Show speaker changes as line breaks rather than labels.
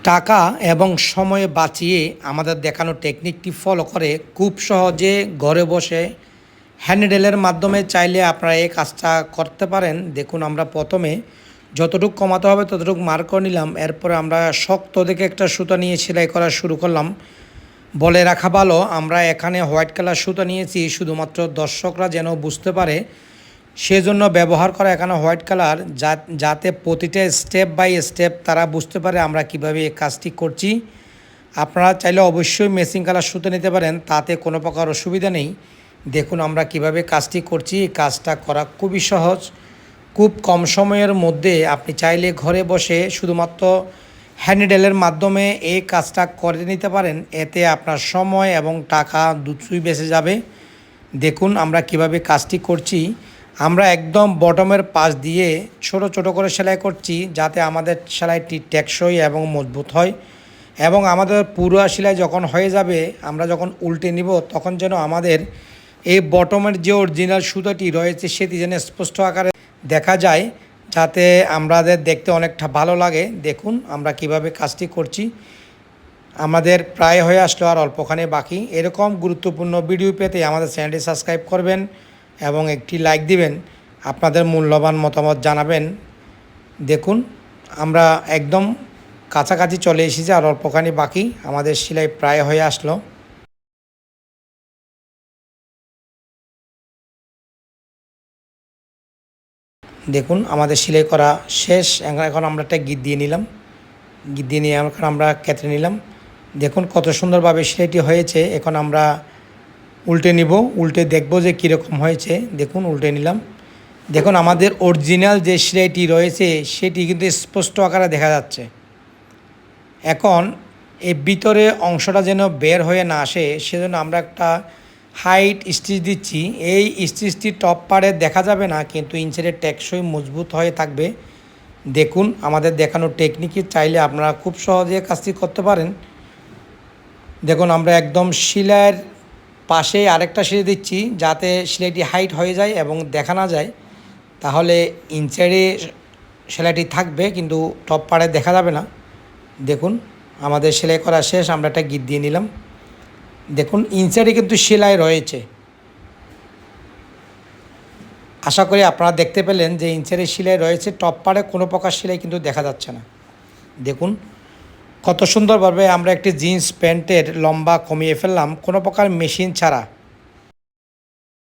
টাকা এবং সময় বাঁচিয়ে আমাদের দেখানো টেকনিকটি ফলো করে খুব সহজে ঘরে বসে হ্যান্ডেলের মাধ্যমে চাইলে আপনারা এই কাজটা করতে পারেন। দেখুন, আমরা প্রথমে যতটুকু কমাতে হবে ততটুকু মার্ক করে নিলাম। এরপরে আমরা শক্ত দেখে একটা সুতা নিয়ে সেলাই করা শুরু করলাম। বলে রাখা ভালো, আমরা এখানে হোয়াইট কালার সুতা নিয়েছি শুধুমাত্র দর্শকরা যেন বুঝতে পারে সেজন্য ব্যবহার করা এখানে হোয়াইট কালার, যাতে প্রতিটা স্টেপ বাই স্টেপ তারা বুঝতে পারে আমরা কিভাবে এই কাজটি করছি। আপনারা চাইলে অবশ্যই ম্যাচিং কালার সুতো নিতে পারেন, তাতে কোনো প্রকার অসুবিধা নেই। দেখুন আমরা কিভাবে কাজটি করছি। এই কাজটা করা খুবই সহজ, খুব কম সময়ের মধ্যে আপনি চাইলে ঘরে বসে শুধুমাত্র হ্যান্ডেলের মাধ্যমে এই কাজটা করে নিতে পারেন। এতে আপনার সময় এবং টাকা দুটোই বেঁচে যাবে। দেখুন আমরা কিভাবে কাজটি করছি। আমরা একদম বটমের পাশ দিয়ে ছোট ছোট করে সেলাই করছি, যাতে আমাদের সেলাইটি টেকসই এবং মজবুত হয়। এবং আমাদের পুরো সেলাই যখন হয়ে যাবে, আমরা যখন উল্টে নিব তখন যেন আমাদের এই বটমের যে অরিজিনাল সুতোটি রয়েছে সেটি যেন স্পষ্ট আকারে দেখা যায়, যাতে আমাদের দেখতে অনেকটা ভালো লাগে। দেখুন আমরা কিভাবে কাজটি করছি। আমাদের প্রায় হয়ে আসলো, আর অল্পখানি বাকি। এরকম গুরুত্বপূর্ণ ভিডিও পেতে আমাদের চ্যানেলটি সাবস্ক্রাইব করবেন এবং একটি লাইক দিবেন, আপনাদের মূল্যবান মতামত জানাবেন। দেখুন আমরা একদম কাছাকাছি চলে এসেছি, আর অল্পখানি বাকি। আমাদের সেলাই প্রায় হয়ে আসলো। দেখুন আমাদের সেলাই করা শেষ। এখন আমরা একটা গিট দিয়ে নিলাম। গিট দিয়ে নিয়ে এখন আমরা কেটে নিলাম। দেখুন কত সুন্দরভাবে সেলাইটি হয়েছে। এখন আমরা উল্টে নিব, উল্টে দেখব যে কীরকম হয়েছে। দেখুন উল্টে নিলাম। দেখুন আমাদের অরিজিনাল যে সেলাইটি রয়েছে সেটি কিন্তু স্পষ্ট আকারে দেখা যাচ্ছে। এখন এই ভিতরে অংশটা যেন বের হয়ে না আসে, সেজন্য আমরা একটা হাইট স্টিচ দিচ্ছি। এই স্টিচটি টপ পাড়ে দেখা যাবে না, কিন্তু ইনসাইডে টেকসই মজবুত হয়ে থাকবে। দেখুন আমাদের দেখানো টেকনিকে চাইলে আপনারা খুব সহজে কাজটি করতে পারেন। দেখুন আমরা একদম সেলাইয়ের পাশে আরেকটা সেলাই দিচ্ছি, যাতে সেলাইটি হাইট হয়ে যায় এবং দেখা না যায়। তাহলে ইনসাইডে সেলাইটি থাকবে, কিন্তু টপ পাড়ে দেখা যাবে না। দেখুন আমাদের সেলাই করা শেষ। আমরা একটা গিট দিয়ে নিলাম। দেখুন ইনসাইডে কিন্তু সেলাই রয়েছে। আশা করি আপনারা দেখতে পেলেন যে ইনসাইডে সেলাই রয়েছে, টপ পাড়ে কোনো প্রকার সেলাই কিন্তু দেখা যাচ্ছে না। দেখুন কত সুন্দরভাবে আমরা একটি জিন্স প্যান্টের লম্বা কমিয়ে ফেললাম কোনো প্রকার মেশিন ছাড়া।